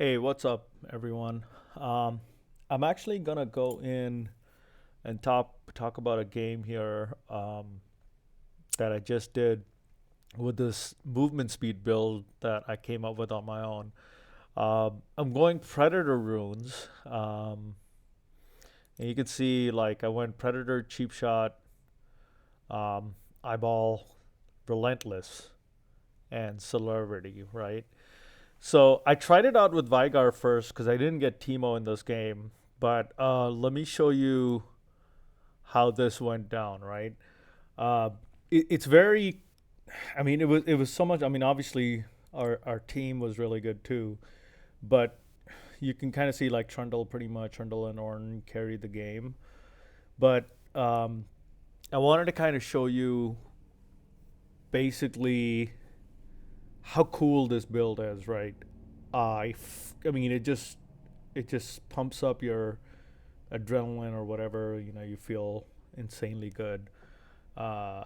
Hey, what's up, everyone? Um, I'm actually gonna go in and talk about a game here that I just did with this movement speed build that I came up with on my own. I'm going Predator runes, and you can see like I went Predator, Cheap Shot, um, Eyeball, Relentless, and Celerity, right? So I tried it out with Veigar first because I didn't get Teemo in this game. But let me show you how this went down, right? Uh, it's very, I mean, it was so much. I mean, obviously our team was really good too, but you can kind of see like Trundle and Orn carried the game. But I wanted to kind of show you basically how cool this build is, right? I mean, it just pumps up your adrenaline or whatever. You feel insanely good. Uh,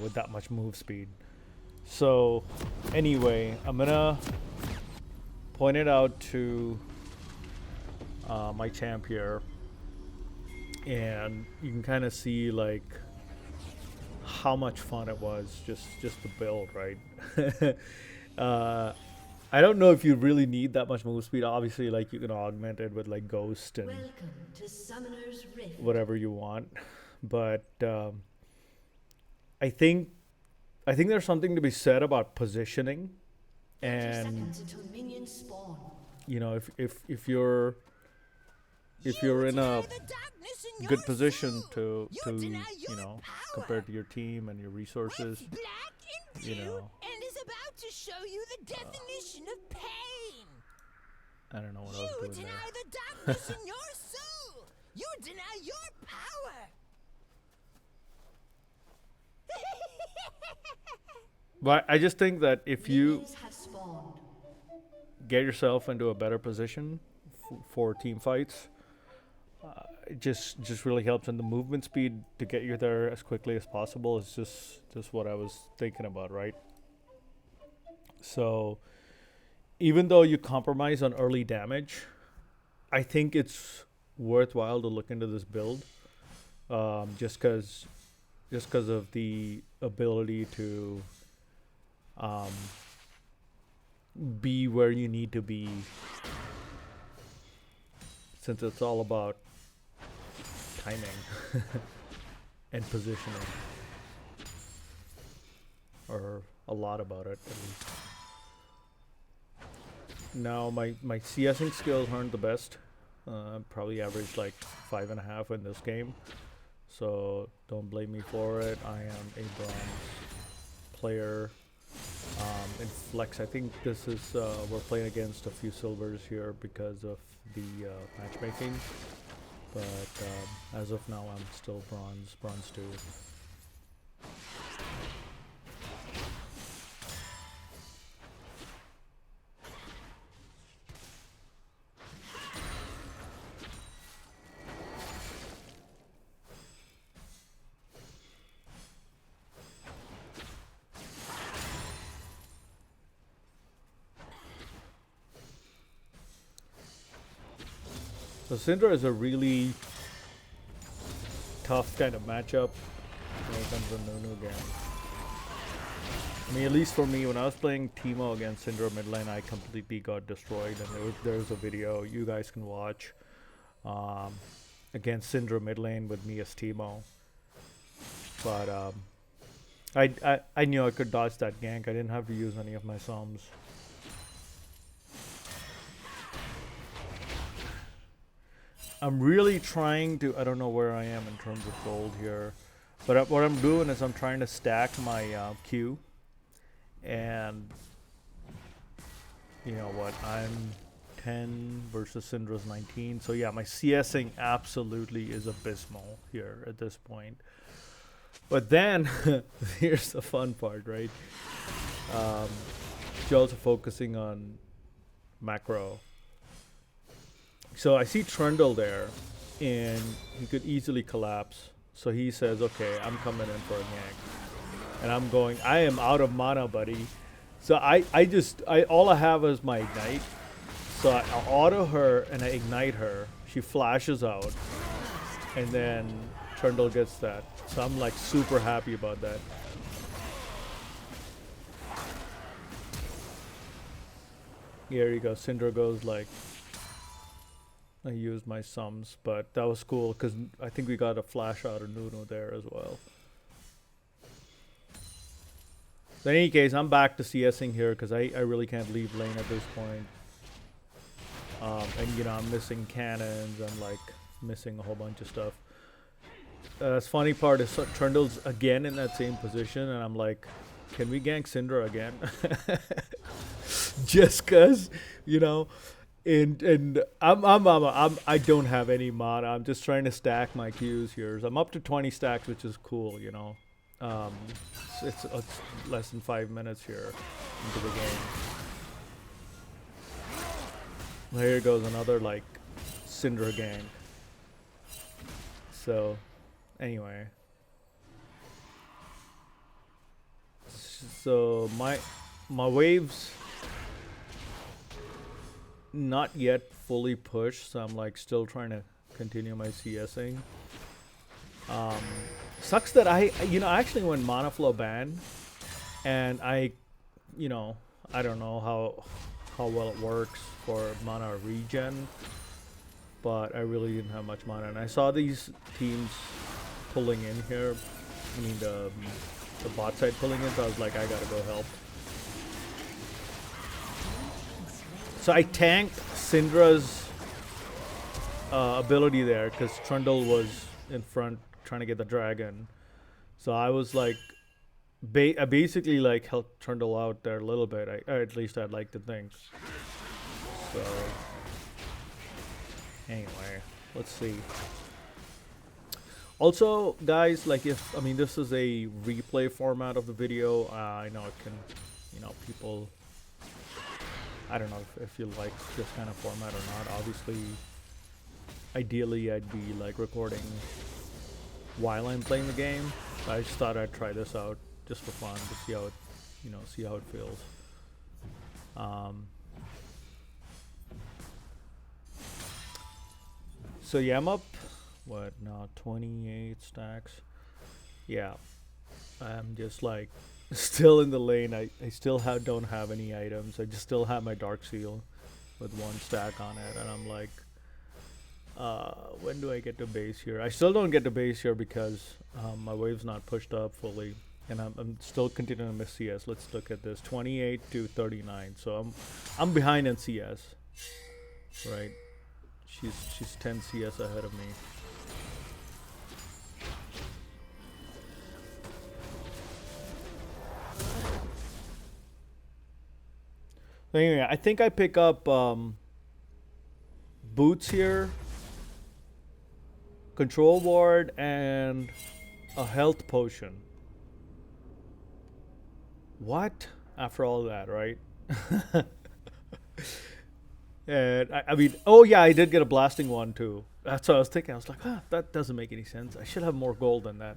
with that much move speed. So, anyway, I'm gonna point it out to my champ here, and you can kind of see like how much fun it was just to build, right? uh, I don't know if you really need that much move speed. Obviously, like you can augment it with like Ghost and Welcome to Summoner's Rift. whatever you want, but I think I think there's something to be said about positioning, 30 and seconds until minions spawn. if you're in a good position to compared to your team and your resources, Black and you blue know, and is about to show you the definition of pain. I don't know what I was You doing deny there. the darkness in your soul. You deny your power. But I just think that if you Minions have spawned. get yourself into a better position for team fights, it just really helps. And the movement speed to get you there as quickly as possible is just what I was thinking about, right? So even though you compromise on early damage, I think it's worthwhile to look into this build, just because of the ability to um, be where you need to be, since it's all about timing and positioning, or a lot about it at least. Now my CSing skills aren't the best. Probably averaged like 5.5 in this game, so don't blame me for it. I am a bronze player. In flex, I think this is we're playing against a few silvers here because of the matchmaking. But as of now, I'm still bronze two. So Syndra is a really tough kind of matchup when it comes to Nunu again. I mean, at least for me, when I was playing Teemo against Syndra mid lane, I completely got destroyed. And there's a video you guys can watch um, against Syndra mid lane with me as Teemo. But I knew I could dodge that gank. I didn't have to use any of my sums. I'm really trying to. I don't know where I am in terms of gold here, but what I'm doing is I'm trying to stack my Q, and you know what? I'm 10 versus Syndra's 19. So yeah, my CSing absolutely is abysmal here at this point. But then here's the fun part, right? Um, you're also focusing on macro. So I see Trundle there, and he could easily collapse. So he says, "Okay, I'm coming in for a gank," and I'm going. I am out of mana, buddy. So I all I have is my ignite. So I auto her and I ignite her. She flashes out, and then Trundle gets that. So I'm like super happy about that. Here you go. Syndra goes like, I used my sums, but that was cool because I think we got a flash out of Nuno there as well. So in any case, I'm back to CSing here because I really can't leave lane at this point. And you know, I'm missing cannons, I'm like missing a whole bunch of stuff. The funny part is Trundle's again in that same position, and I'm like, can we gank Syndra again? Just cause, you know, and I don't have any mod. I'm just trying to stack my queues here. So I'm up to 20 stacks, which is cool, you know. It's less than 5 minutes here into the game. Here goes another like Syndra gang. So anyway, so my waves not yet fully pushed, so I'm like still trying to continue my CSing. Sucks that I actually went mana flow ban, and I don't know how well it works for mana regen, but I really didn't have much mana, and I saw these teams pulling in here. I mean the bot side pulling in, so I was like, I gotta go help. So I tanked Syndra's ability there because Trundle was in front trying to get the dragon. So I was like, I basically like helped Trundle out there a little bit. At least I'd like to think. So anyway, let's see. Also, guys, like this is a replay format of the video. I know it can, people. I don't know if you like this kind of format or not. Obviously, ideally, I'd be like recording while I'm playing the game. I just thought I'd try this out just for fun to see how it, see how it feels. So yeah, I'm up. What now? 28 stacks. Yeah, I'm just like still in the lane. I still don't have any items. I just still have my dark seal with 1 stack on it, and I'm like, when do I get to base here? I still don't get to base here because my wave's not pushed up fully, and I'm still continuing to miss CS. Let's look at this: 28 to 39. So I'm behind in CS, right? She's 10 CS ahead of me. Anyway, I think I pick up boots here, control ward, and a health potion. What? After all that, right? And I mean, oh yeah, I did get a blasting one too. That's what I was thinking. I was like, that doesn't make any sense. I should have more gold than that.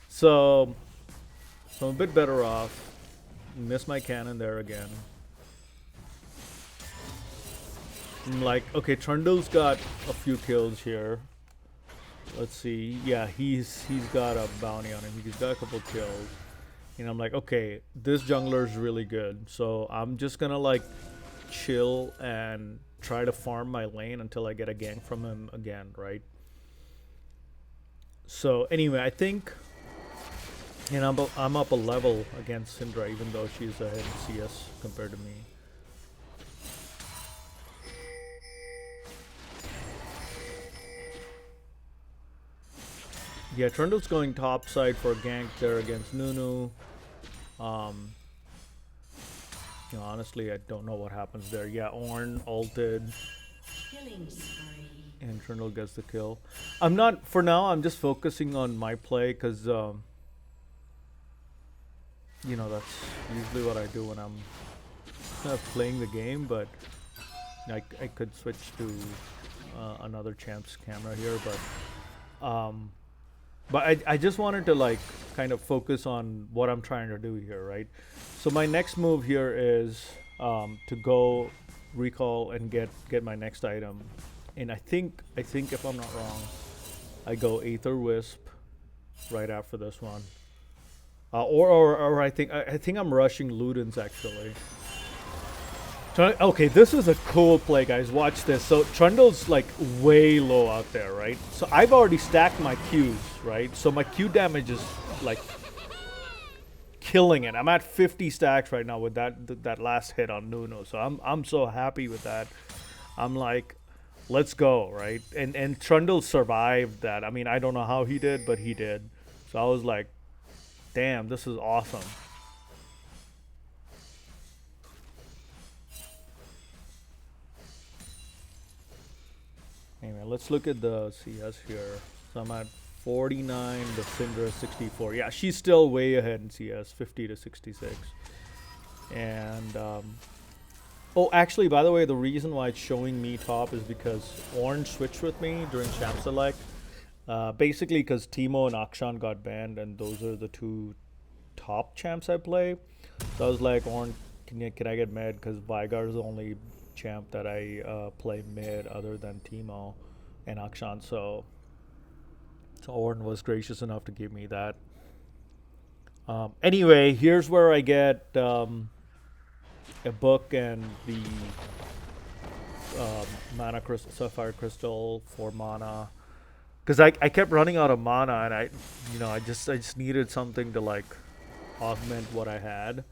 So I'm a bit better off. Miss my cannon there again. I'm like, okay, Trundle's got a few kills here. Let's see. Yeah, he's got a bounty on him. He's got a couple kills. And I'm like, okay, this jungler's really good. So I'm just gonna like chill and try to farm my lane until I get a gank from him again, right? So anyway, I think, and I'm up a level against Syndra, even though she's ahead in CS compared to me. Yeah, Trundle's going top side for a gank there against Nunu. Honestly, I don't know what happens there. Yeah, Ornn ulted. Killing spree. And Trundle gets the kill. I'm not, for now, I'm just focusing on my play because, that's usually what I do when I'm playing the game, but I could switch to another champ's camera here, but I just wanted to like kind of focus on what I'm trying to do here, right? So my next move here is to go recall and get my next item. And I think if I'm not wrong, I go Aether Wisp right after this one. Or I think I'm rushing Ludens actually. Okay, this is a cool play, guys. Watch this. So Trundle's like way low out there, right? So I've already stacked my Qs, right? So my Q damage is like killing it. I'm at 50 stacks right now with that last hit on Nuno. So I'm so happy with that. I'm like, let's go, right? And Trundle survived that. I mean, I don't know how he did, but he did. So I was like, damn, this is awesome. Anyway, let's look at the CS here. So I'm at 49, the Syndra 64. Yeah, she's still way ahead in CS, 50 to 66. And, oh, actually, by the way, the reason why it's showing me top is because Orange switched with me during Champ Select. Basically, because Teemo and Akshan got banned, and those are the two top champs I play. So I was like, Orange, can I get mid? Because Veigar is the only champ that I play mid other than Teemo and Akshan. So Oren was gracious enough to give me that. Anyway, here's where I get a book and the mana crystal, sapphire crystal for mana. Because I kept running out of mana, and I just needed something to like augment what I had.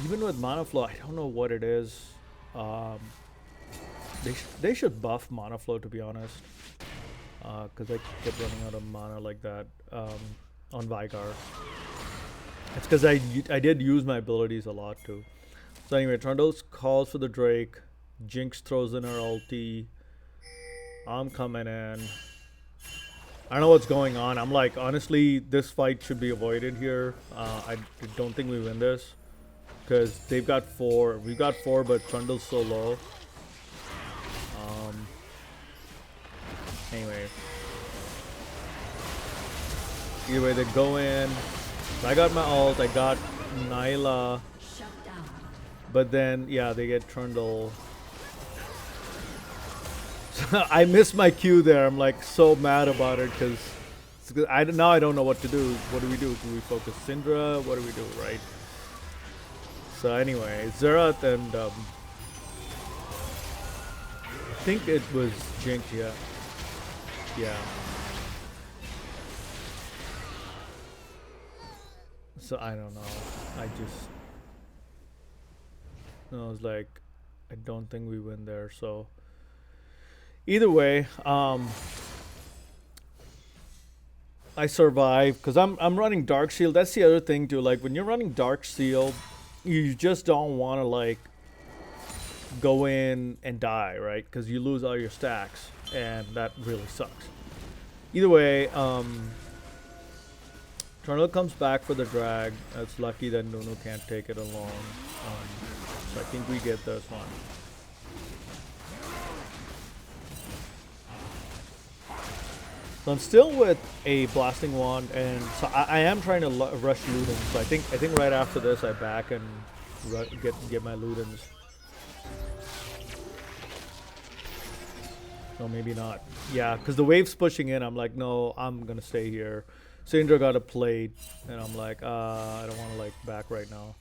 Even with mana flow, I don't know what it is. They should buff mana flow, to be honest. Because I kept running out of mana like that on Veigar. It's because I did use my abilities a lot too. So anyway, Trundle calls for the Drake. Jinx throws in her ulti. I'm coming in. I don't know what's going on. I'm like, honestly, this fight should be avoided here. I don't think we win this. Because they've got 4. We've got 4, but Trundle's so low. Anyway. Either way, they go in. I got my ult. I got Nyla. But then, yeah, they get Trundle. I missed my Q there. I'm like so mad about it because now I don't know what to do. What do we do? Do we focus Syndra? What do we do, right? So anyway, Xerath and I think it was Jinx, yeah. Yeah. So I don't know. I was like, I don't think we win there. So either way, I survive because I'm running Dark Seal. That's the other thing too. Like when you're running Dark Seal, you just don't want to like go in and die, right? Because you lose all your stacks, and that really sucks. Either way, Trundle comes back for the drag. It's lucky that Nunu can't take it alone. So I think we get this one. So I'm still with a blasting wand, and so I am trying to rush Ludens. So I think right after this I back and get my Ludens. No, maybe not. Yeah, because the wave's pushing in. I'm like, no, I'm gonna stay here. Syndra got a plate, and I'm like, I don't want to like back right now.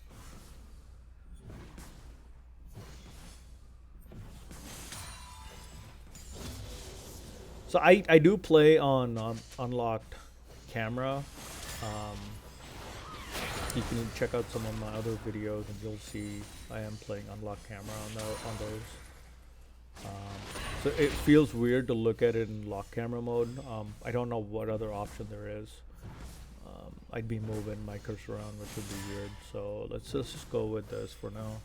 So I do play on unlocked camera. You can check out some of my other videos, and you'll see I am playing unlocked camera on those. So it feels weird to look at it in lock camera mode. I don't know what other option there is. I'd be moving my cursor around, which would be weird. So let's just go with this for now.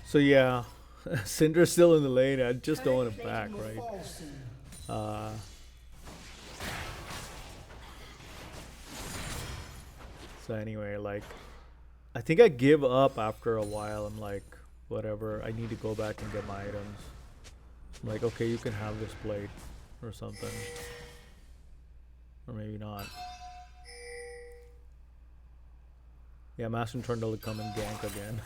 So yeah, Syndra's still in the lane. I just don't want to back, right? So anyway, like, I think I give up after a while. I'm like, whatever. I need to go back and get my items. I'm like, okay, you can have this plate or something, or maybe not. Yeah, Master and Trundle will come and gank again.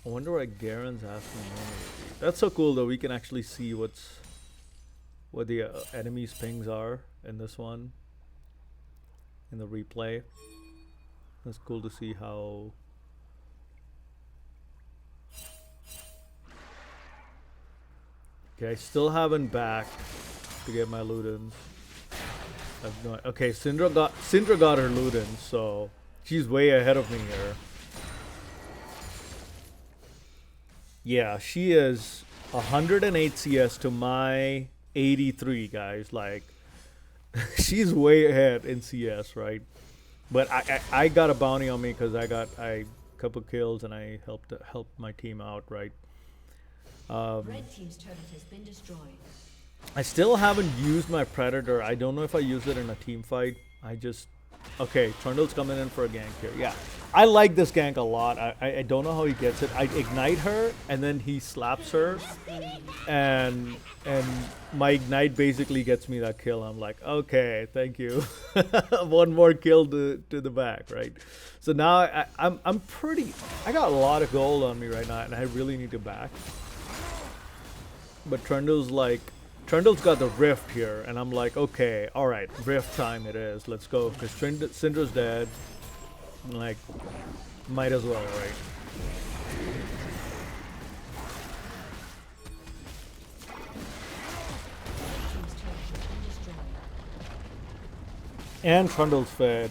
I wonder why Garen's asking me. That's so cool though. We can actually see what the enemies' pings are in this one in the replay. That's cool to see how. Okay, I still haven't backed to get my Ludens. I've no. Okay, Syndra got her Ludens, so she's way ahead of me here. Yeah, she is 108 CS to my 83, guys. Like, she's way ahead in CS, right? But I got a bounty on me because I got a couple kills and I helped my team out, right? Red team's turret has been destroyed. I still haven't used my Predator. I don't know if I use it in a team fight. Okay, Trundle's coming in for a gank here. Yeah, I like this gank a lot. I don't know how he gets it. I ignite her, and then he slaps her, and my ignite basically gets me that kill. I'm like, okay, thank you. One more kill to the back, right? So now I'm pretty. I got a lot of gold on me right now, and I really need to back. But Trundle's got the rift here, and I'm like, okay, all right, rift time it is. Let's go, because Syndra's dead. Like, might as well, right? And Trundle's fed.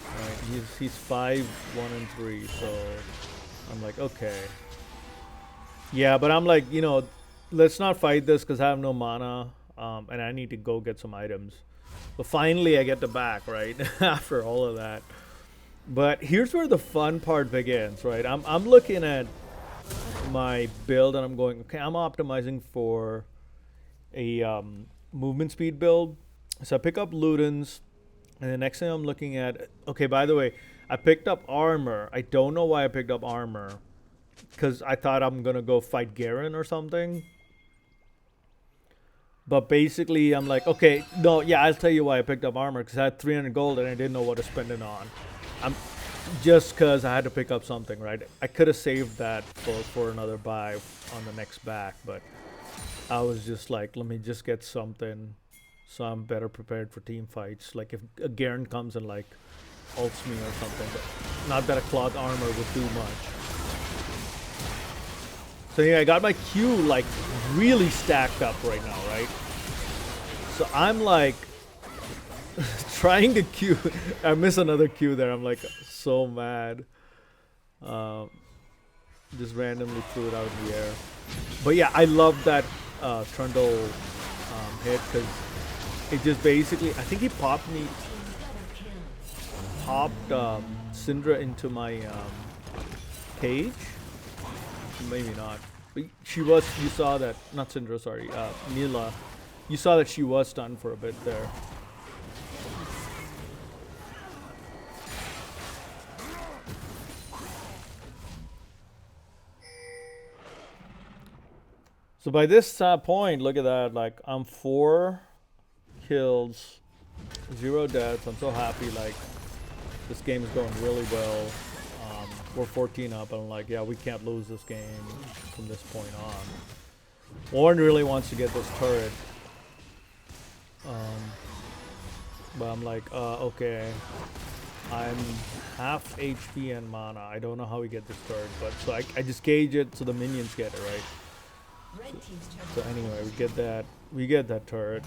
Right, he's 5, 1, and 3, so I'm like, okay. Yeah, but I'm like, let's not fight this because I have no mana, and I need to go get some items. But finally, I get the back, right? After all of that. But here's where the fun part begins, right? I'm looking at my build and I'm going, okay, I'm optimizing for a movement speed build. So I pick up Ludens, and the next thing I'm looking at, okay, by the way, I picked up armor. I don't know why I picked up armor, because I thought I'm gonna go fight Garen or something. But basically, I'm like, okay, no, yeah, I'll tell you why I picked up armor, because I had 300 gold and I didn't know what to spend it on. Just because I had to pick up something, right? I could have saved that for another buy on the next back, but I was just like, let me just get something so I'm better prepared for team fights. Like if a Garen comes and like ults me or something, but not that a cloth armor would do much. So yeah, I got my Q like really stacked up right now, right? So I'm like trying to Q. I miss another Q there. I'm like so mad. Just randomly threw it out in the air. But yeah, I love that Trundle hit because it just basically, I think he popped Syndra into my cage. Maybe not. But you saw that, not Syndra, sorry, Mila. You saw that she was stunned for a bit there. So by this point, look at that, like I'm 4 kills, 0 deaths. I'm so happy, like this game is going really well. We're 14 up, and I'm like, yeah, we can't lose this game from this point on. Warren really wants to get this turret. But I'm like, okay. I'm half HP and mana. I don't know how we get this turret, but so I just gauge it so the minions get it, right? So anyway, we get that turret.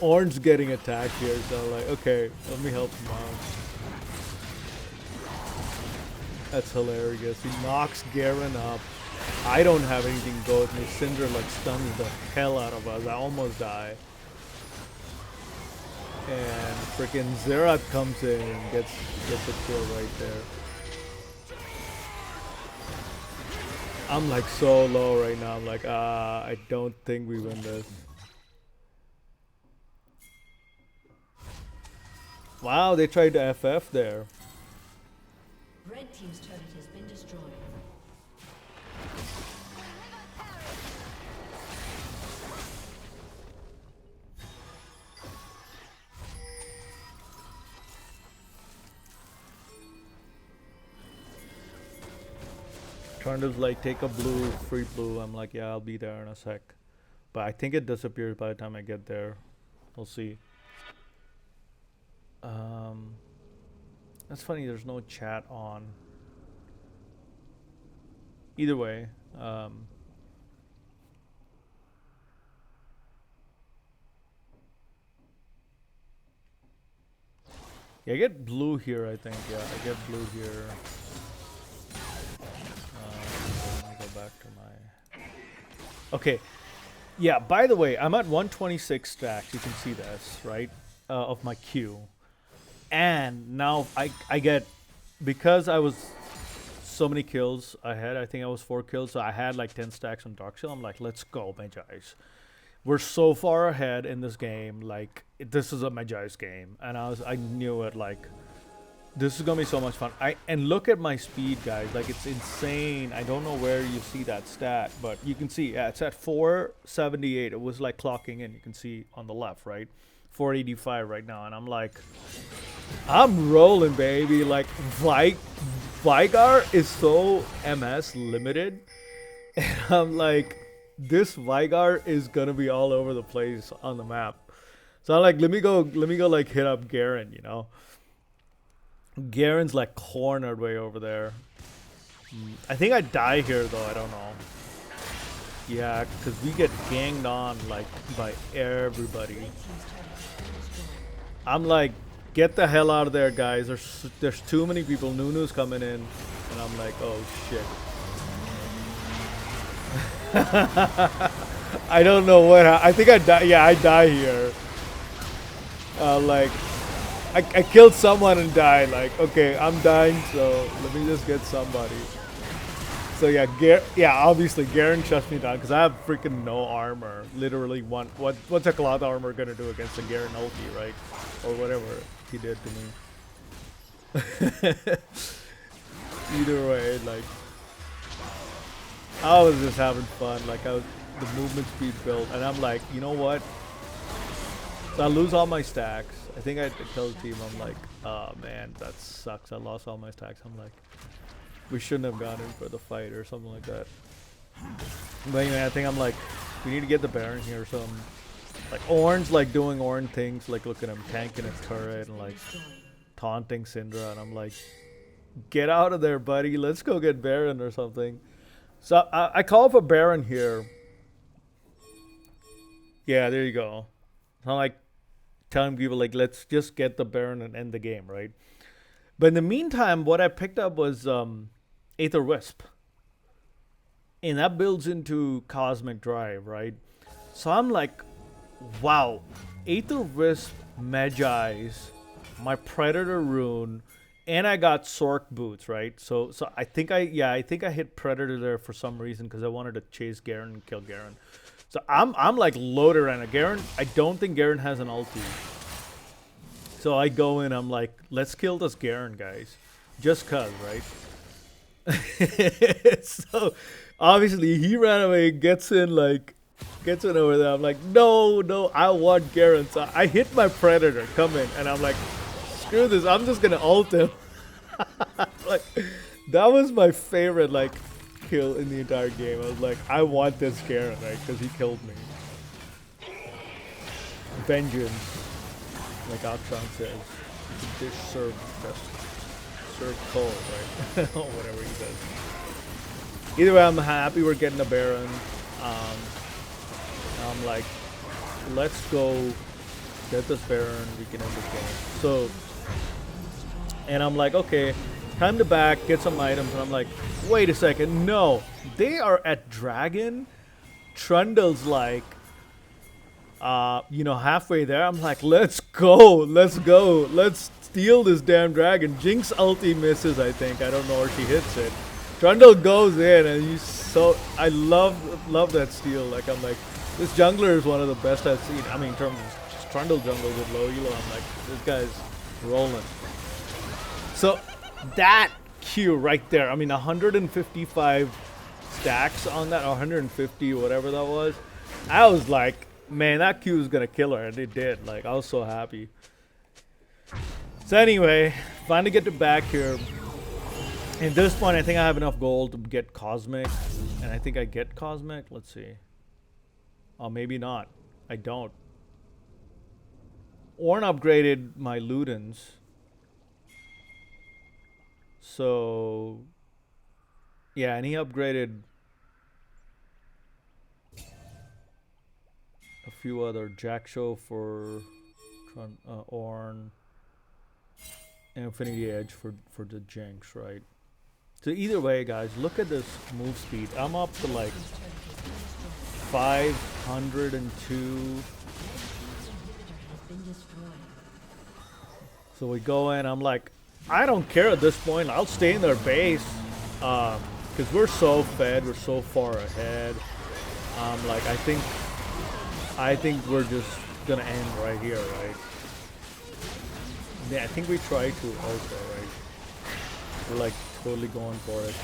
Orange getting attacked here, so I'm like, okay, let me help him out. That's hilarious. He knocks Garen up. I don't have anything go with me. Syndra like stuns the hell out of us. I almost die. And freaking Zerat comes in and gets a kill right there. I'm like so low right now. I'm like, I don't think we win this. Wow, they tried to FF there. Red team's turret has been destroyed. Trundle's like, take a blue, free blue. I'm like, yeah, I'll be there in a sec. But I think it disappears by the time I get there. We'll see. That's funny, there's no chat on. Either way, yeah, I get blue here, I think. Yeah, I get blue here. Let me go back to my... Okay. Yeah, by the way, I'm at 126 stacks. You can see this, right? Of my Q. And now I get... Because I was so many kills ahead, I think I was 4 kills, so I had like 10 stacks on Dark Shield. I'm like, let's go, Magi's. We're so far ahead in this game. Like, this is a Magi's game. And I knew it, like... This is gonna be so much fun. And look at my speed, guys. Like, it's insane. I don't know where you see that stat, but you can see, yeah, it's at 478. It was like clocking in. You can see on the left, right? 485 right now, and I'm like, I'm rolling, baby. Like, Veigar is so MS limited, and I'm like, this Veigar is gonna be all over the place on the map. So I'm like, let me go, like hit up Garen, you know. Garen's like cornered way over there. I think I die here though, I don't know. Yeah, because we get ganged on like by everybody. I'm like, get the hell out of there, guys. There's too many people. Nunu's coming in, and I'm like, oh shit. I don't know what I think I die. Yeah, I die here. Like, I killed someone and died. Like, okay, I'm dying, so let me just get somebody. So yeah, obviously Garen shuts me down because I have freaking no armor. Literally one. What's a cloth armor gonna do against a Garen ulti, right? Or whatever he did to me. Either way, like, I was just having fun. Like, the movement speed built, and I'm like, you know what? So I lose all my stacks. I think I had to kill the team. I'm like, oh man, that sucks. I lost all my stacks. I'm like, we shouldn't have gone in for the fight or something like that. But anyway, I think I'm like, we need to get the Baron here. So I'm like, Ornn's like doing Ornn things. Like, look at him tanking his turret and like taunting Syndra. And I'm like, get out of there, buddy. Let's go get Baron or something. So I call for Baron here. Yeah, there you go. So I'm like telling people, like, let's just get the Baron and end the game, right? But in the meantime, what I picked up was Aether Wisp. And that builds into Cosmic Drive, right? So I'm like, wow, Aether Wisp, Magi's, my Predator rune, and I got Sork boots, right? So I think I hit Predator there for some reason because I wanted to chase Garen and kill Garen. So I'm like loaded right now. Garen, I don't think Garen has an ulti. So I go in, I'm like, let's kill this Garen, guys. Just cuz, right? So obviously he ran away, gets in over there. I'm like, no, I want Garen. So I hit my Predator, come in, and I'm like, screw this, I'm just gonna ult him. Like, that was my favorite like kill in the entire game. I was like, I want this Garen, right? Because he killed me. Vengeance, like Akshan says. Dish served best. Served cold, right? Or whatever he says. Either way, I'm happy we're getting a Baron. I'm like, let's go get this Baron. We can end this game. So, and I'm like, okay, time to back, get some items. And I'm like, wait a second, no, they are at Dragon. Trundle's like, halfway there. I'm like, let's go, let's steal this damn Dragon. Jinx ulti misses, I think. I don't know where she hits it. Trundle goes in, and he's so, I love that steal. Like, I'm like, this jungler is one of the best I've seen. I mean, in terms of Trundle jungle with low elo, I'm like, this guy's rolling. So that Q right there, I mean, 155 stacks on that, 150, whatever that was. I was like, man, that Q is gonna kill her, and it did. Like, I was so happy. So anyway, finally get to back here. At this point, I think I have enough gold to get Cosmic, and I think I get Cosmic. Let's see. Oh, maybe not. I don't. Orn upgraded my Ludens. So, yeah, and he upgraded a few other Jack Show for Orn, and Infinity Edge for the Jinx, right? So either way, guys, look at this move speed. I'm up to like 502. So we go in. I'm like, I don't care at this point. I'll stay in their base because we're so fed. We're so far ahead. Like I think we're just gonna end right here, right? Yeah, I think we try to also, right? We're like totally going for it.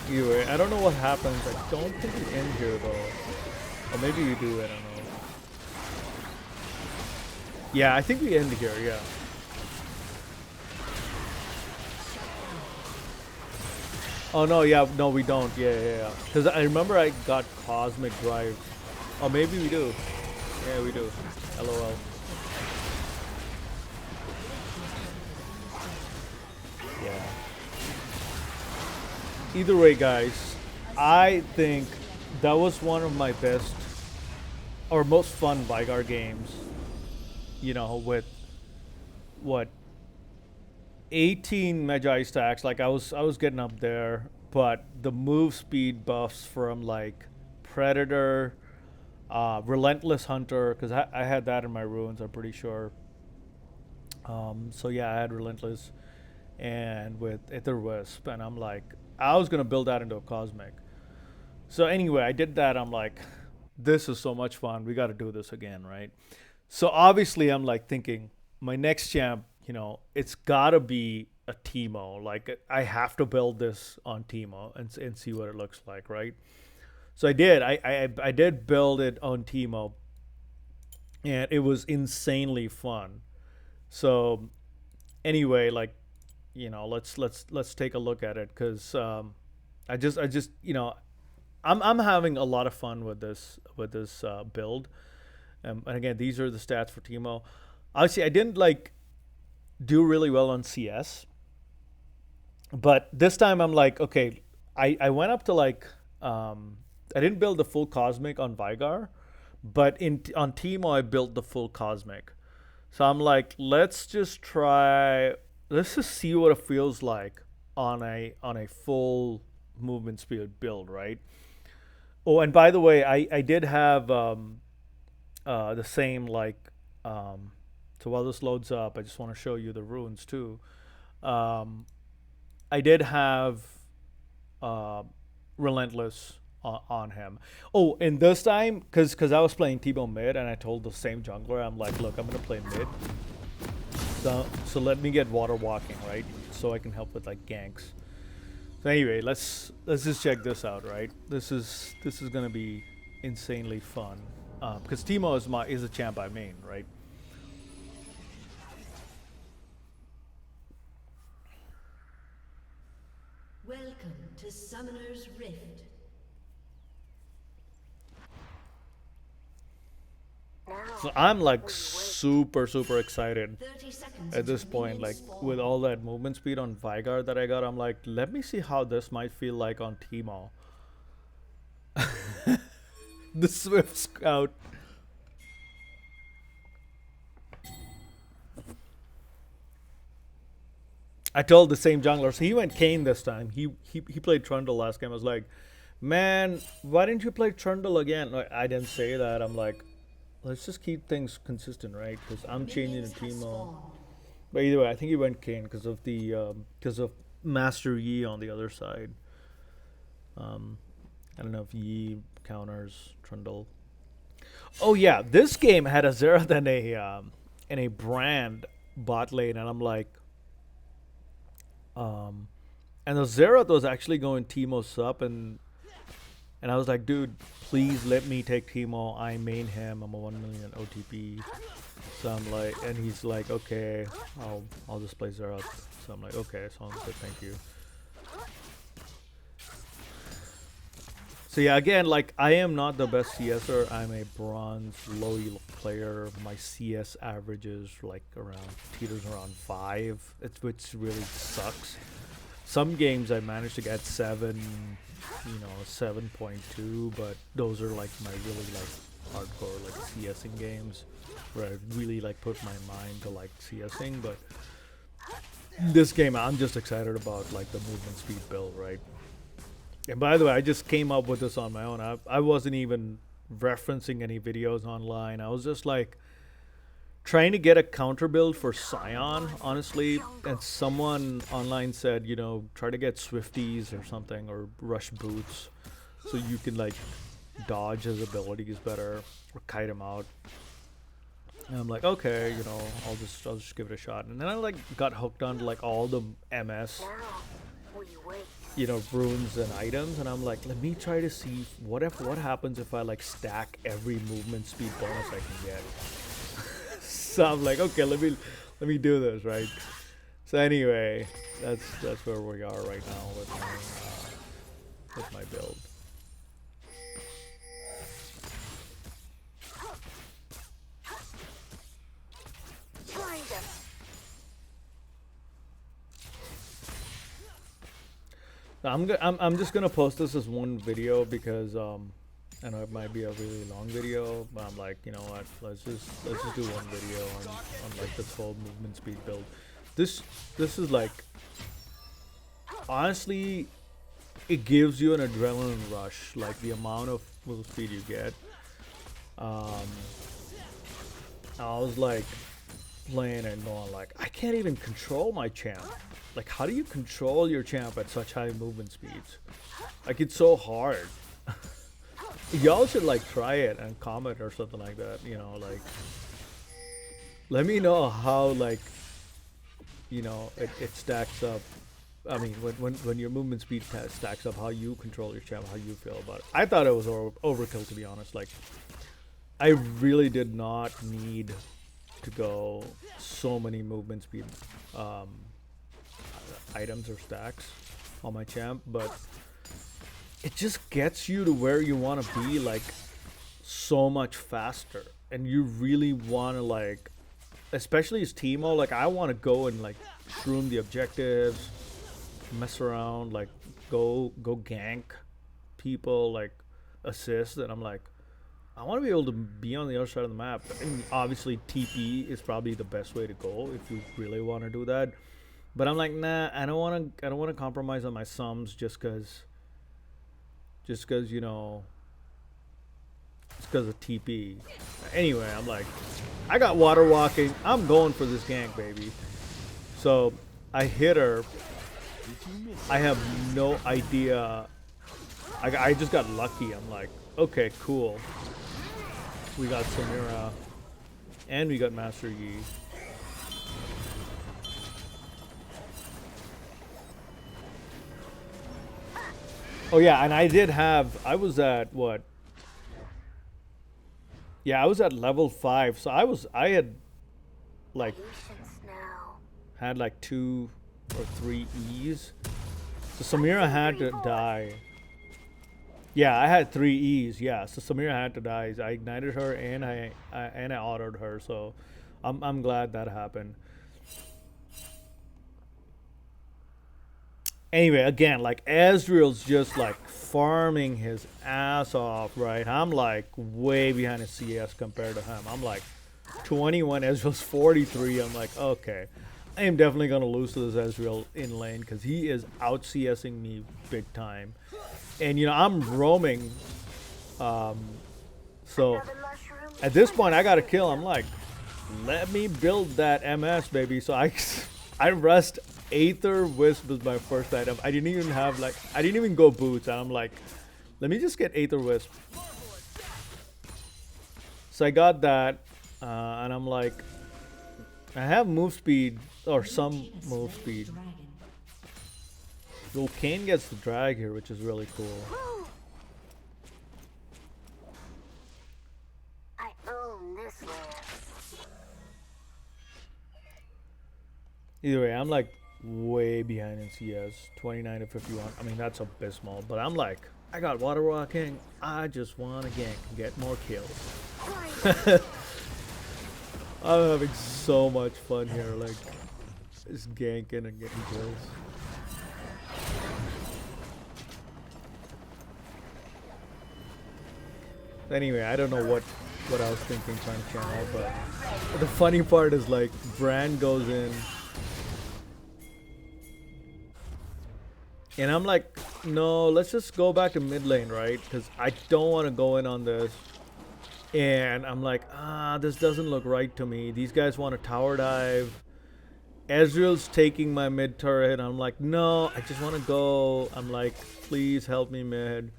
Anyway, I don't know what happens. I don't think we end here though. Or maybe we do, I don't know. Yeah, I think we end here, yeah. Oh no, yeah, no we don't. Yeah. Because I remember I got Cosmic Drive. Oh, maybe we do. Yeah, we do. LOL. Yeah. Either way, guys, I think that was one of my best or most fun Veigar games. You know, with what 18 Magi stacks. Like I was getting up there, but the move speed buffs from like Predator, Relentless Hunter, because I had that in my runes. I'm pretty sure. So yeah, I had Relentless, and with Aether Wisp, and I'm like, I was gonna build that into a Cosmic. So anyway, I did that. I'm like, this is so much fun. We got to do this again, right? So obviously, I'm like thinking my next champ, you know, it's gotta be a Teemo. Like I have to build this on Teemo and see what it looks like, right? So I did. I did build it on Teemo, and it was insanely fun. So anyway, like, you know, let's take a look at it because I just you know I'm having a lot of fun with this build. And again, these are the stats for Teemo. Obviously, I didn't like do really well on CS, but this time I'm like, okay, I went up to like I didn't build the full Cosmic on Veigar, but in on Teemo I built the full Cosmic. So I'm like, let's just try. Let's just see what it feels like on a full movement speed build, right? Oh, and by the way, I did have the same like so while this loads up, I just want to show you the runes too. Um, I did have uh, Relentless on him. Oh, and this time, because I was playing T-Bone mid, and I told the same jungler, I'm like, look, I'm gonna play mid. So let me get water walking, right? So I can help with like ganks. So anyway, let's just check this out, right? This is gonna be insanely fun because Teemo is a champ I main, right? Welcome to Summoner's Rift. So I'm like super excited 30 seconds at this until point. Like minions spawn. with all that movement speed on Veigar that I got, I'm like, let me see how this might feel like on Teemo. The Swift Scout. I told the same jungler, so he went Kane this time. He played Trundle last game. I was like, man, why didn't you play Trundle again? Like, I didn't say that. I'm like, let's just keep things consistent, right? Because I'm changing Minions to have Teemo. spawned. But either way, I think he went Kane because of Master Yi on the other side. I don't know if Yi counters Trundle. Oh yeah, this game had a Xerath and a brand bot lane, and I'm like, um, and the Xerath was actually going Teemo sup, and I was like, dude, please let me take Teemo. I main him. I'm a 1 million OTP. So I'm like, and he's like, okay, I'll just play Xerath. So I'm like, okay, sounds good, thank you. So yeah, again, like I am not the best CSer. I'm a bronze low elo player. My CS average is like around teeters around 5, which really sucks. Some games I managed to get 7, 7.2, but those are like my really like hardcore like CSing games where I really like put my mind to like CSing. But this game, I'm just excited about like the movement speed build, right? And by the way, I just came up with this on my own. I wasn't even referencing any videos online. I was just like trying to get a counter build for Scion, honestly. And someone online said, try to get Swifties or something, or rush boots, so you can like dodge his abilities better or kite him out. And I'm like, okay, I'll just give it a shot. And then I like got hooked on like all the MS, runes and items, and I'm like, let me try to see what happens if I like stack every movement speed bonus I can get. So I'm like, okay, let me do this, right? So anyway, that's where we are right now with my build. I'm just gonna post this as one video because I know it might be a really long video, but I'm like, you know what? Let's just do one video on like this whole movement speed build. This is like, honestly, it gives you an adrenaline rush, like the amount of move speed you get. I was like playing and going like, I can't even control my champ. Like, how do you control your champ at such high movement speeds? Like, it's so hard. Y'all should like try it and comment or something like that, like let me know how like it stacks up. I mean, when your movement speed stacks up, how you control your champ, how you feel about it. I thought it was overkill, to be honest. Like, I really did not need to go so many movement speed items or stacks on my champ, but it just gets you to where you want to be like so much faster. And you really want to like, especially as Teemo, like I want to go and like shroom the objectives, mess around, like go gank people, like assist. And I'm like, I want to be able to be on the other side of the map. And obviously TP is probably the best way to go if you really want to do that. But I'm like, nah, I don't want to compromise on my sums just because it's because of TP. Anyway, I'm like, I got water walking. I'm going for this gank, baby. So I hit her. I have no idea. I just got lucky. I'm like, okay, cool. We got Samira and we got Master Yi. Oh yeah, and I was at what? Yeah, I was at level 5, so I had like had like 2 or 3 E's. So Samira had to die. Yeah, I had 3 E's. Yeah, so Samira had to die. I ignited her and I autoed her. So I'm glad that happened. Anyway, again, like Ezreal's just like farming his ass off, right? I'm like way behind his CS compared to him. I'm like 21, Ezreal's 43. I'm like, okay, I am definitely gonna lose to this Ezreal in lane because he is out CSing me big time. And I'm roaming, so at this point I got a kill. I'm like, let me build that MS, baby. So I rushed Aether Wisp was my first item. I didn't even go boots. And I'm like, let me just get Aether Wisp. So I got that, and I'm like, I have move speed or some Team has move slain speed. the dragon. Well, Kane gets the drag here, which is really cool. I own this land. Either way, I'm like way behind in CS, 29 to 51. I mean, that's abysmal, but I'm like, I got water walking. I just want to gank and get more kills. I'm having so much fun here, like just ganking and getting kills. Anyway, I don't know what I was thinking trying to channel, but the funny part is like Brand goes in and I'm like, no, let's just go back to mid lane, right? Because I don't want to go in on this. And I'm like, this doesn't look right to me. These guys want to tower dive. Ezreal's taking my mid turret. I'm like, no, I just want to go. I'm like, please help me mid.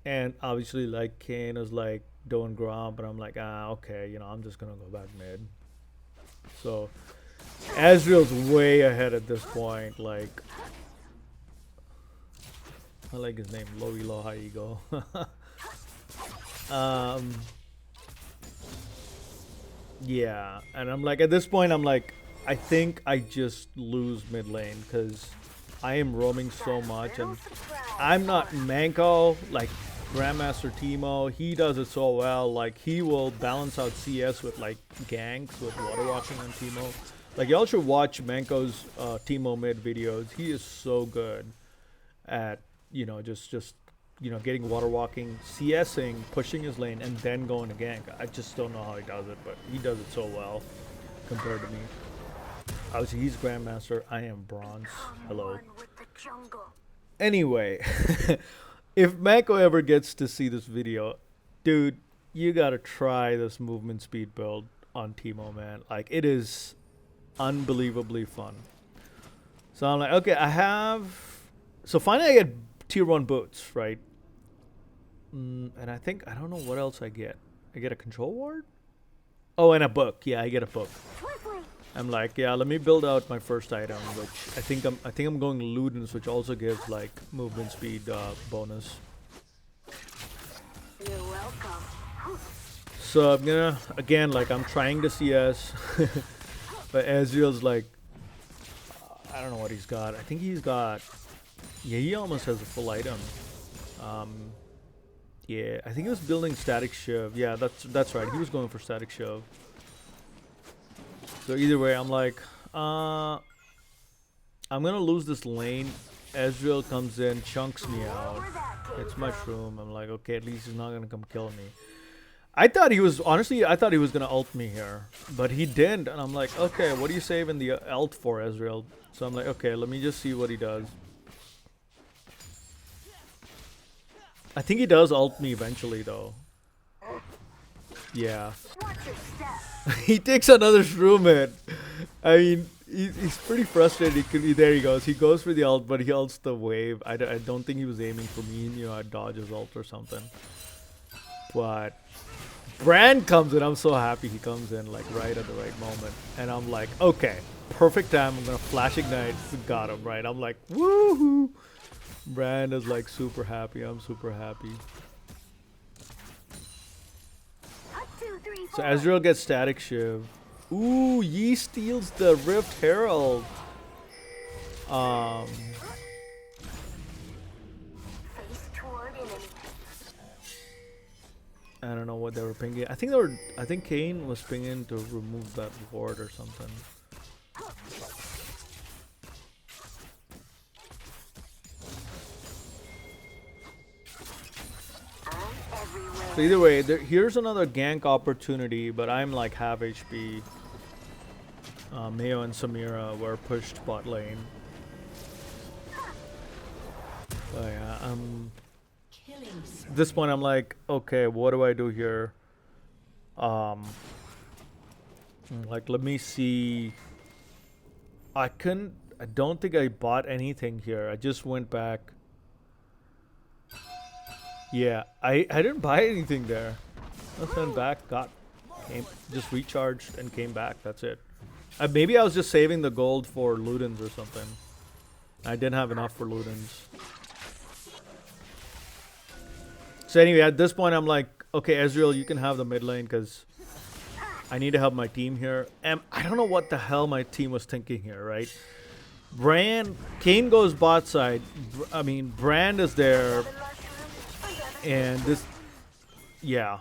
And obviously, like, Kane is like doing Grom, but I'm like, okay, you know, I'm just gonna go back mid. So Ezreal's way ahead at this point. Like, I like his name, Low Elo High Ego. Yeah, and I'm like, at this point, I'm like, I think I just lose mid lane because I am roaming so much, and I'm not Manko like Grandmaster Teemo. He does it so well. Like, he will balance out CS with like ganks with water walking on Teemo. Like, y'all should watch Manko's Teemo mid videos. He is so good at, you know, just you know, getting water walking, CSing, pushing his lane, and then going to gank. I just don't know how he does it, but he does it so well compared to me. Obviously, he's Grandmaster. I am Bronze. Hello. Anyway, if Mako ever gets to see this video, dude, you gotta try this movement speed build on Teemo, man. Like, it is unbelievably fun. So I'm like, okay, I have... So finally I get tier 1 boots, right? And I think, I don't know what else I get. I get a control ward? Oh, and a book. Yeah, I get a book. I'm like, yeah, let me build out my first item, which I think I'm going Ludens, which also gives like movement speed bonus. You're welcome. So I'm gonna, again, like, I'm trying to CS, but Ezreal's like, I don't know what he's got. I think he's got, yeah, he almost has a full item. Yeah, I think he was building Static Shiv. Yeah, that's right. He was going for Static Shiv. So either way, I'm like, I'm gonna lose this lane. Ezreal comes in, chunks me out. It's Mushroom. I'm like, okay, at least he's not gonna come kill me. I thought he was, honestly, I thought he was gonna ult me here, but he didn't. And I'm like, okay, what are you saving the ult for, Ezreal? So I'm like, okay, let me just see what he does. I think he does ult me eventually, though. Yeah. He takes another shroom hit. I mean, he's pretty frustrated. There he goes. He goes for the ult, but he ults the wave. I don't think he was aiming for me. He knew I'd dodge his ult or something. But Brand comes in. I'm so happy he comes in, like, right at the right moment. And I'm like, okay, perfect time. I'm going to flash ignite. We got him, right? I'm like, woohoo. Brand is like super happy. I'm super happy. So Ezreal gets Static Shiv. Ooh, Yi steals the Rift Herald. I don't know what they were pinging. I think Kane was pinging to remove that ward or something. So either way, here's another gank opportunity, but I'm like half HP. Mayo and Samira were pushed bot lane. So yeah, at this point I'm like, okay, what do I do here? Like, let me see. I don't think I bought anything here. I just went back. Yeah, I didn't buy anything there. I went back, got Just recharged and came back. That's it. Maybe I was just saving the gold for Ludens or something. I didn't have enough for Ludens. So anyway, at this point, I'm like, okay, Ezreal, you can have the mid lane because I need to help my team here. And I don't know what the hell my team was thinking here, right? Kane goes bot side. I mean, Brand is there. And this, yeah.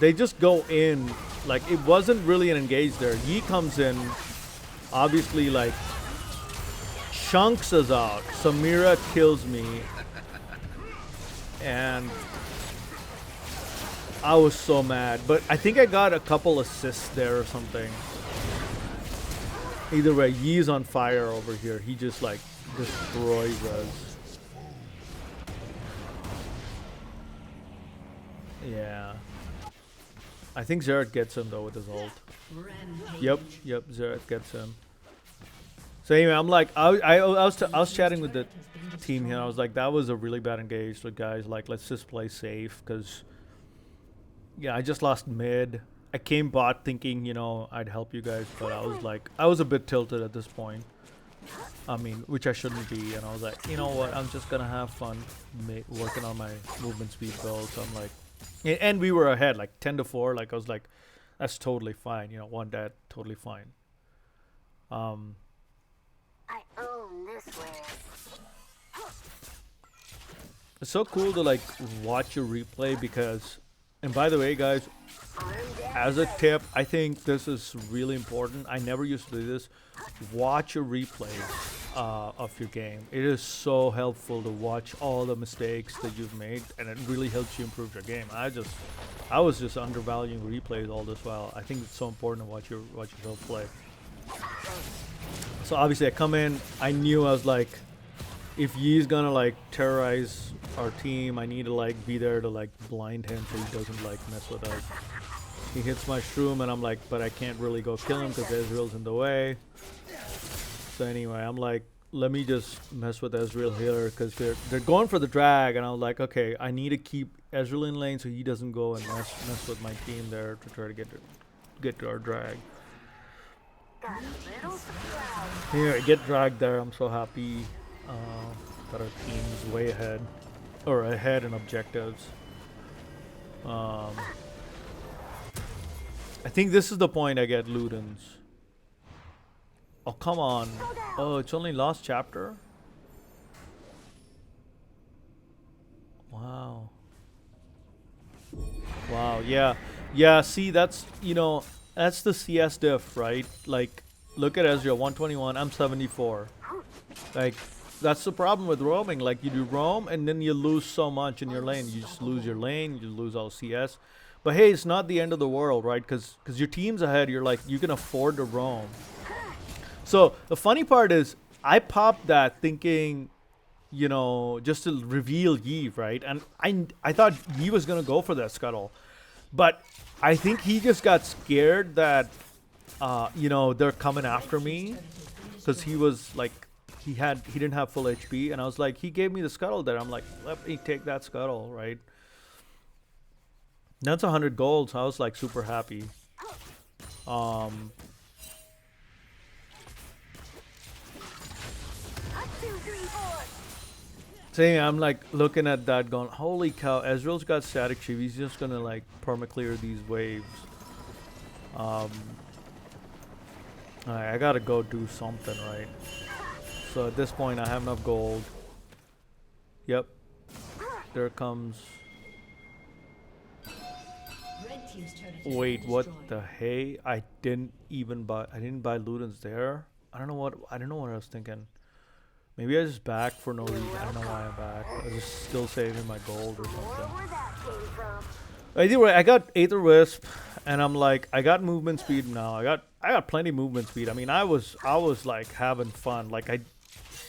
They just go in. Like, it wasn't really an engage there. Yi comes in, obviously, like, chunks us out. Samira kills me. And I was so mad. But I think I got a couple assists there or something. Either way, Yi's on fire over here. He just, like, destroys us. Yeah. I think Xerath gets him though with his ult. Yep, Xerath gets him. So anyway, I'm like, I was chatting with the team here. I was like, that was a really bad engage. So guys, like, let's just play safe because, yeah, I just lost mid. I came bot thinking, you know, I'd help you guys, but I was like, I was a bit tilted at this point. I mean, which I shouldn't be. And I was like, you know what? I'm just gonna have fun working on my movement speed build. So I'm like. And we were ahead, like 10-4. Like I was like, that's totally fine. You know, one dead, totally fine. I own this land. It's so cool to like watch a replay because, and by the way, guys, as a tip, I think this is really important. I never used to do this. Watch a replay of your game. It is so helpful to watch all the mistakes that you've made, and it really helps you improve your game. I was just undervaluing replays all this while. I think it's so important to watch yourself play. So obviously, I come in. I knew I was like, if Yi's gonna like terrorize our team, I need to like be there to like blind him so he doesn't like mess with us. He hits my shroom and I'm like, but I can't really go kill him because Ezreal's in the way. So anyway, I'm like, let me just mess with Ezreal here because they're going for the drag, and I was like, okay, I need to keep Ezreal in lane so he doesn't go and mess with my team there to try to get to our drag. Here, get dragged there. I'm so happy that our team's way ahead, or ahead in objectives. I think this is the point I get Ludens. Oh, come on. Oh, it's only last chapter? Wow. Wow, yeah. Yeah, see, that's, you know, that's the CS diff, right? Like, look at Ezreal, 121, I'm 74. Like, that's the problem with roaming. Like, you do roam, and then you lose so much in your lane. You just lose your lane, you lose all CS. But hey, it's not the end of the world, right? Because your team's ahead, you're like, you can afford to roam. So the funny part is, I popped that thinking, you know, just to reveal Yi, right? And I thought Yi was going to go for that scuttle. But I think he just got scared that, you know, they're coming after me. Because he was like, he didn't have full HP. And I was like, he gave me the scuttle there. I'm like, let me take that scuttle, right? That's 100 gold, so I was like super happy. So yeah, I'm like looking at that going, holy cow, Ezreal's got static shiv. He's just gonna like perma-clear these waves. Alright, I gotta go do something, right? So at this point I have enough gold. Yep. There comes... Wait, what the hey? I didn't buy Ludens there. I don't know what I was thinking. Maybe I just back for no reason. I don't know why I'm back. I was just still saving my gold or something. Anyway, I got Aether Wisp, and I'm like, I got movement speed now. I got plenty movement speed. I mean, I was like having fun. Like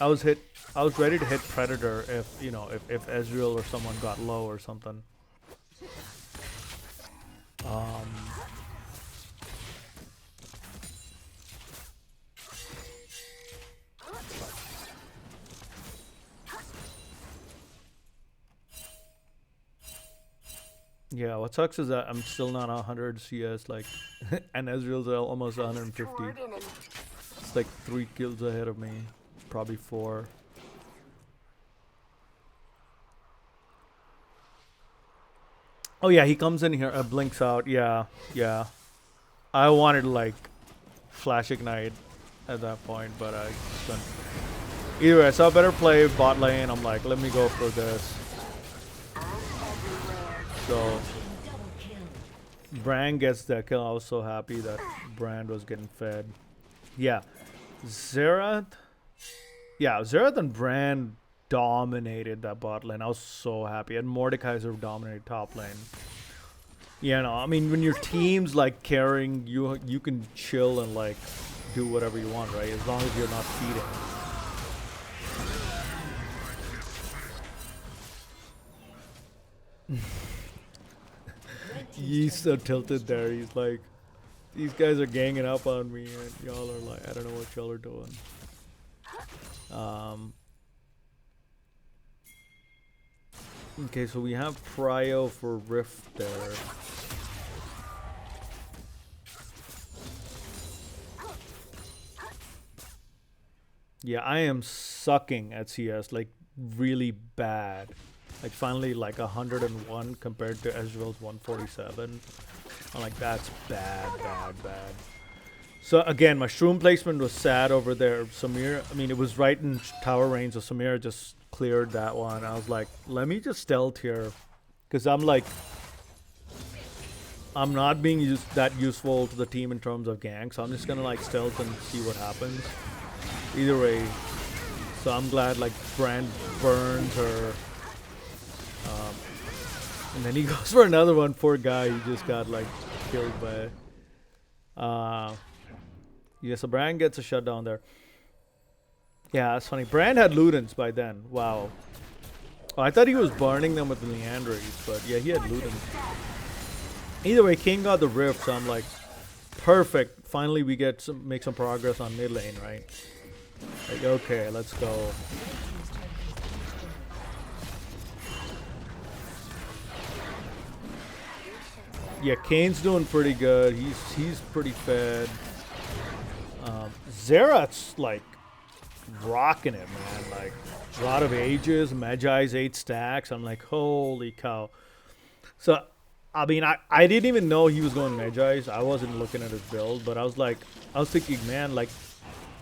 I was ready to hit Predator if, you know, if Ezreal or someone got low or something. Yeah, what sucks is that I'm still not 100 CS, like, and Ezreal's almost Face 150. toward enemy. It's like 3 kills ahead of me, probably 4. Oh yeah, he comes in here, blinks out. Yeah, yeah. I wanted to like flash ignite at that point, but I couldn't. Either way, I saw a better play bot lane. I'm like, let me go for this. I'm everywhere. So Double kill. Brand gets that kill. I was so happy that Brand was getting fed. Yeah, Xerath. Yeah, Xerath and Brand dominated that bot lane. I was so happy. And Mordekaiser dominated top lane. You know, I mean, when your team's like carrying, you can chill and like do whatever you want, right? As long as you're not feeding. He's so tilted there. He's like, these guys are ganging up on me, and y'all are like, I don't know what y'all are doing. Okay, so we have Prio for Rift there. Yeah, I am sucking at CS, like really bad. Like finally like 101 compared to Ezreal's 147. I'm like, that's bad, bad, bad. So again, my shroom placement was sad over there. Samir, I mean, it was right in tower range, so Samir just cleared that one. I was like, let me just stealth here. Because I'm like, I'm not being that useful to the team in terms of gank, so I'm just gonna like stealth and see what happens. Either way, so I'm glad like Brand burns her. And then he goes for another one. Poor guy, he just got like killed by. Yeah, so Brand gets a shutdown there. Yeah, that's funny. Brand had Ludens by then. Wow. Oh, I thought he was burning them with the Leandries, but yeah, he had Ludens. Either way, King got the Rift, so I'm like, perfect. Finally, we get make some progress on mid lane, right? Like, okay, let's go. Yeah, Kane's doing pretty good. He's pretty fed. Xerath's like rocking it, man. Like a lot of ages. Magi's 8 stacks. I'm like, holy cow. So, I mean, I didn't even know he was going Magi's. I wasn't looking at his build, but I was thinking, man, like,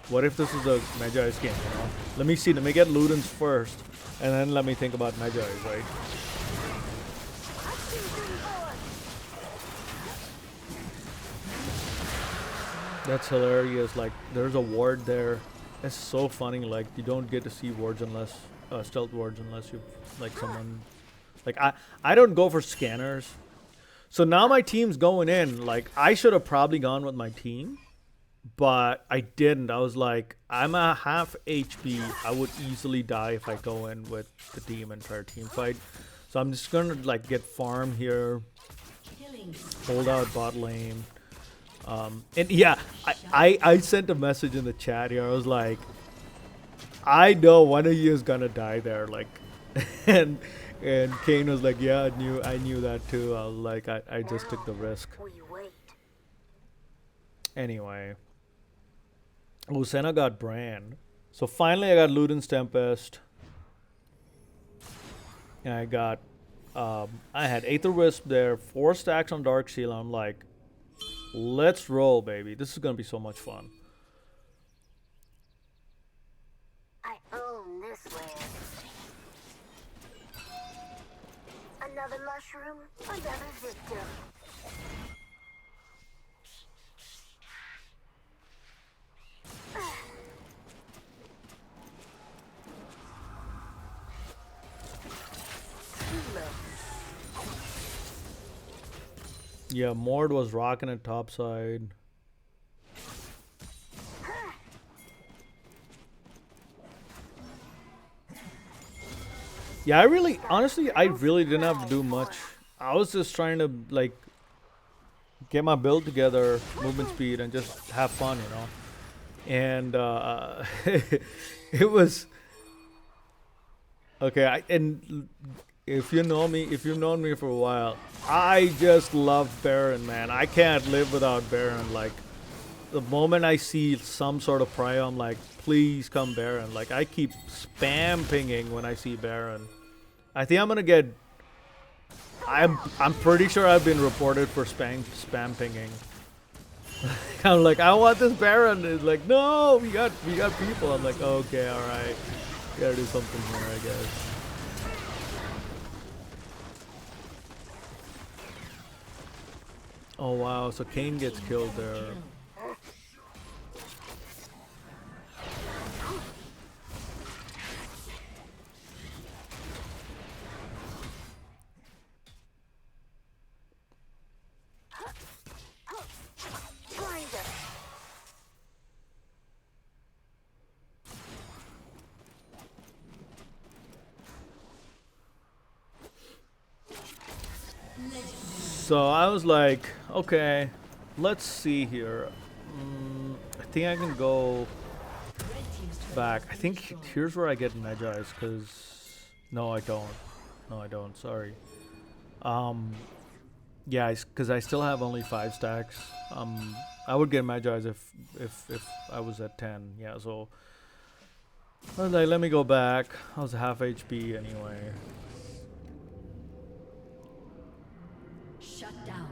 what if this is a Magi's game, you know? Let me see. Let me get Ludens first, and then let me think about Magi's, right? That's hilarious. Like, there's a ward there. It's so funny. Like, you don't get to see wards unless stealth wards unless you like someone. Like, I don't go for scanners. So now my team's going in. Like, I should have probably gone with my team, but I didn't. I was like, I'm a half HP. I would easily die if I go in with the team and try a team fight. So I'm just gonna like get farm here, hold out bot lane. And yeah, I sent a message in the chat here. I was like, I know one of you is gonna die there. Like, and Kane was like, yeah, I knew that too. I was like, I just took the risk. We wait. Anyway, Senna got Brand. So finally I got Luden's Tempest. And I got, I had Aether Wisp there, 4 stacks on Dark Seal. I'm like, let's roll, baby. This is going to be so much fun. I own this land. Another mushroom, another victim. Yeah, Mord was rocking it topside. Yeah, honestly, I really didn't have to do much. I was just trying to, like, get my build together, movement speed, and just have fun, you know? And, it was... Okay, if you know me, if you've known me for a while, I just love Baron, man. I can't live without Baron. Like, the moment I see some sort of prio, I'm like, please come Baron. Like, I keep spam pinging when I see Baron. I think I'm gonna get. I'm pretty sure I've been reported for spam pinging. I'm like, I want this Baron. It's like, no, we got people. I'm like, okay, all right, gotta do something here, I guess. Oh wow, so Kane gets killed there. So I was like, okay, let's see here. I think I can go back. I think here's where I get Magi's, because no, I don't. No, I don't. Sorry. Yeah, because I still have only 5 stacks. I would get Magi's if I was at 10. Yeah, so I was like, let me go back. I was half HP anyway. Shut down.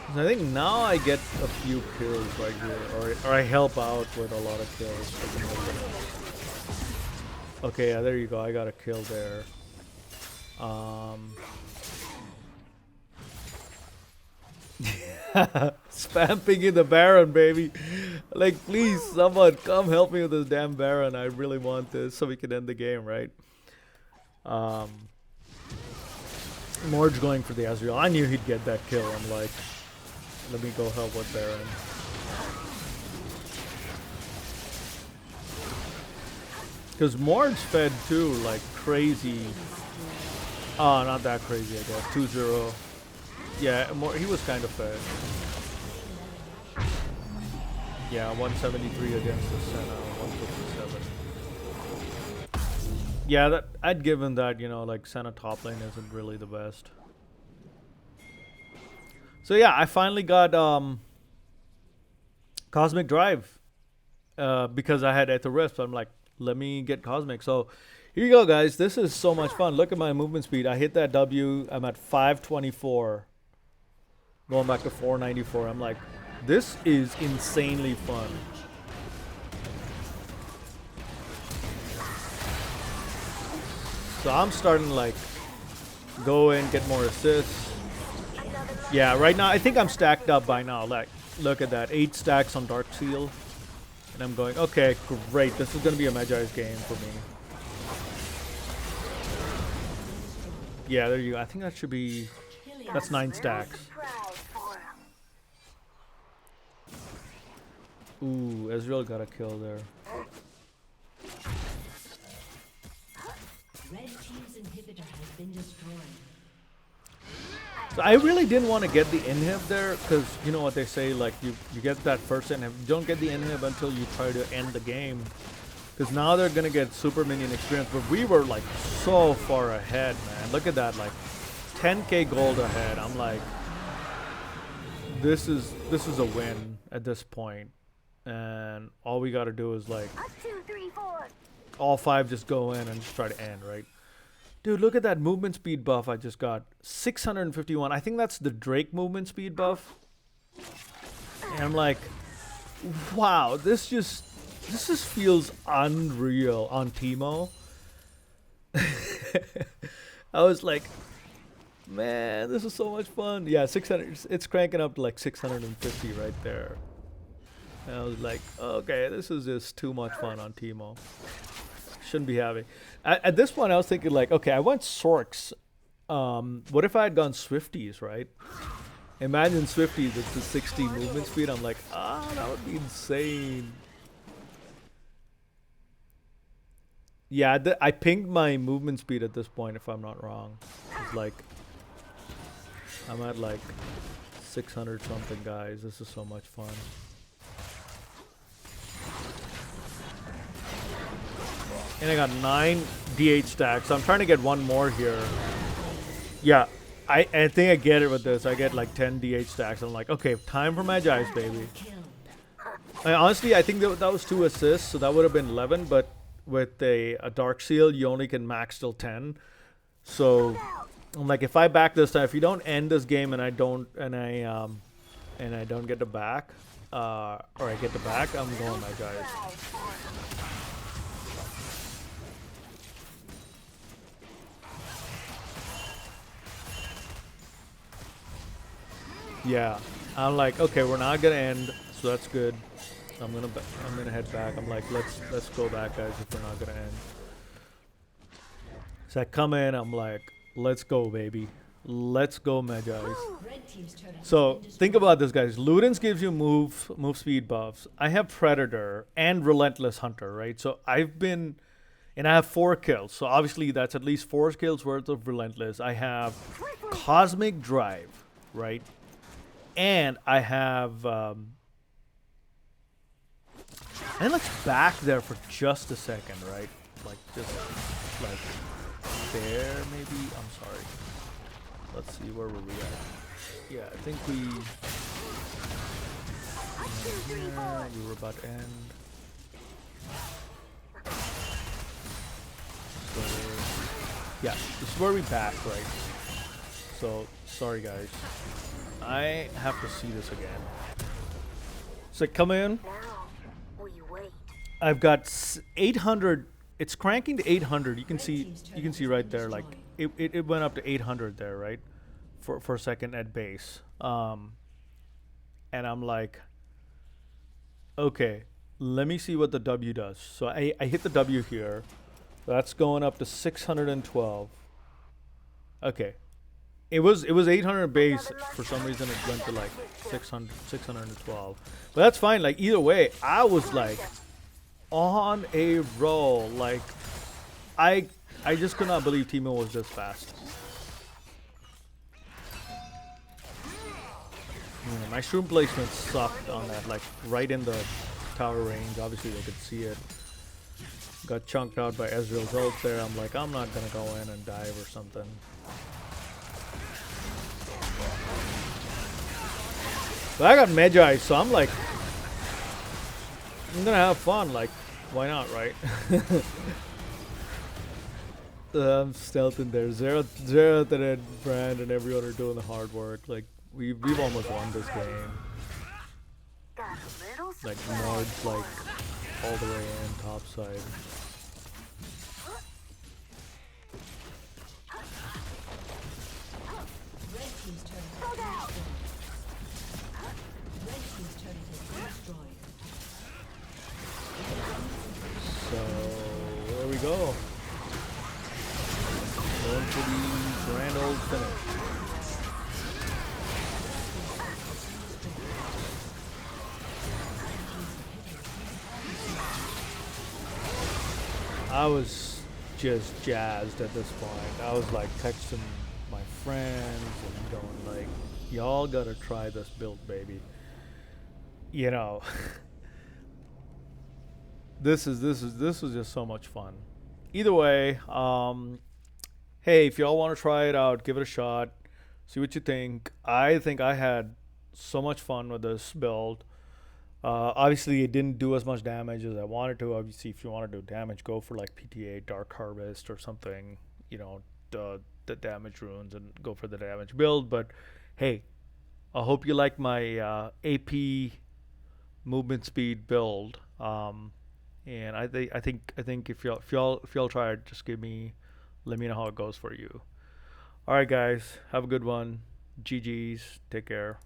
I think now I get a few kills right here, or I help out with a lot of kills. Okay, yeah, there you go. I got a kill there. Spamming in the Baron, baby. Like, please, someone come help me with this damn Baron. I really want this so we can end the game, right? Morge going for the Azrael. I knew he'd get that kill. I'm like, let me go help with Baron. Because Morge fed too, like crazy. Oh, not that crazy, I guess. 2-0. Yeah, he was kind of fed. Yeah, 173 against the Senna, 157. Yeah, that I'd given that, you know, like Senna top lane isn't really the best. So yeah, I finally got Cosmic Drive because I had Aether Wisp. I'm like, let me get Cosmic. So here you go, guys. This is so much fun. Look at my movement speed. I hit that W. I'm at 524. Going back to 494. I'm like, this is insanely fun. So I'm starting to like go in, get more assists. Yeah, right now I think I'm stacked up by now. Like, look at that, 8 stacks on Dark Seal, and I'm going, okay, great. This is gonna be a Magi's game for me. Yeah, there you go. I think that should be. That's 9 stacks. Ooh, Ezreal got a kill there. Red team's inhibitor has been destroyed. So I really didn't want to get the inhib there, because you know what they say, like you get that first inhib. You don't get the inhib until you try to end the game. Because now they're going to get super minion experience. But we were like so far ahead, man. Look at that, like 10k gold ahead. I'm like, this is a win at this point. And all we got to do is like, 2, 3, 4. all 5 just go in and just try to end, right? Dude, look at that movement speed buff I just got. 651. I think that's the Drake movement speed buff. And I'm like, wow, this just feels unreal on Teemo. I was like, man, this is so much fun. Yeah, 600. It's cranking up to like 650 right there. And I was like, okay, this is just too much fun on Teemo. Shouldn't be having. At this point, I was thinking like, okay, I went Sorks. What if I had gone Swifties, right? Imagine Swifties at the 60 movement speed. I'm like, that would be insane. Yeah, I pinged my movement speed at this point, if I'm not wrong. It's like, I'm at like 600 something, guys. This is so much fun. And I got 9 DH stacks. So I'm trying to get one more here. Yeah, I think I get it with this. I get like 10 DH stacks. I'm like, okay, time for Magi's, baby. Honestly, I think that was 2 assists, so that would have been 11. But with a Dark Seal, you only can max till 10. So I'm like, if I back this time, if you don't end this game and I don't get the back, or I get the back, I'm going Magi's. Yeah, I'm like, okay, we're not gonna end, so that's good. I'm gonna head back. I'm like, let's go back, guys, if we're not gonna end. So I come in, I'm like, let's go, baby, let's go, Magi's. Red team's turret has So been destroyed. think about this, guys. Ludens gives you move speed buffs. I have Predator and Relentless Hunter, right? So I have 4 kills. So obviously that's at least 4 kills worth of Relentless. I have Cosmic Drive, right? And I have, and let's back there for just a second, right? Like, just, like, there, maybe? I'm sorry. Let's see, where were we at? Yeah, I think we were about to end. So, yeah, this is where we back, right? So, sorry guys. I have to see this again. So come in. Now we wait. I've got 800. It's cranking to 800. You can see right there, like it went up to 800 there, right? For a second at base. And I'm like, okay, let me see what the W does. So I hit the W here. That's going up to 612. Okay. It was 800 base. For some reason it went to like 612. But that's fine. Like either way, I was like on a roll. Like I just could not believe Teemo was this fast. My shroom placement sucked on that, like right in the tower range. Obviously they could see it. Got chunked out by Ezreal's ult there. I'm like, I'm not gonna go in and dive or something. But I got Magi, so I'm like, I'm gonna have fun. Like, why not, right? I'm stealthing there. Zero, and Brand and everyone are doing the hard work. Like, we've almost won this game. Got a little Like, surprise Nord's for like ya. all the way in, top side. Red team's turret has been destroyed. Red team's turret has been destroyed. So, there we go. Going for the grand old finish. I was just jazzed at this point. I was like texting my friends and going like, y'all gotta try this build, baby. You know, this was just so much fun. Either way, hey, if y'all want to try it out, give it a shot, see what you think. I think I had so much fun with this build. Obviously, it didn't do as much damage as I wanted to. Obviously, if you want to do damage, go for like PTA, Dark Harvest, or something. You know, the damage runes and go for the damage build. But hey, I hope you like my AP movement speed build. And I think if y'all try it, just let me know how it goes for you. All right, guys, have a good one. GG's. Take care.